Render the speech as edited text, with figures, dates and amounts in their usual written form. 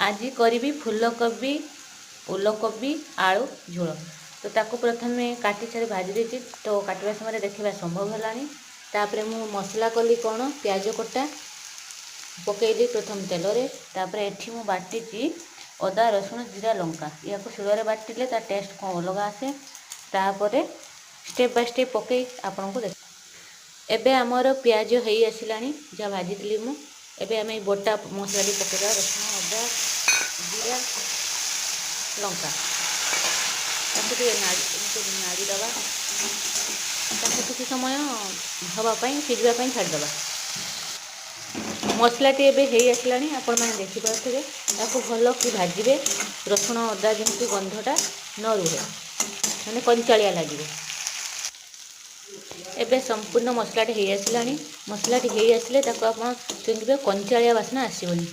आज करी फूलकोबी ओलकोबी आलू झोल। तो ताको प्रथमे काटी छाड़ी भाजी देती तो काटवा समय देखा संभव है। मु मसला कली कौन प्याज कटा पकईली प्रथम तेल रे। तापर एठी मु बाटी अदा रसुण जीरा लंका या शिଳରେ बाटिले ता टेस्ट कौन अलग आसे। तापर स्टेप बाय स्टेप पकई आपन को देख। एबे आमर प्याज हो आसलानी जहाँ भाजी मु। एबे आम बटा मसला पकईदा रसुण अदा जीरा लंका नाड़ीदबा किसी समय हाँपाई सीझापी छाड़दबा। मसलाटी एबे हो आसलानी आपण मैंने देखिपे आपको भल कि भाजबे रसुण अदा जमी गंधटा न रुहे मैंने कंचालिया लगे। एबे संपूर्ण मसलाटी हो आसलानी। मसलाटी हो आसिले आप चुंगे कंचालिया बासना आसबनी।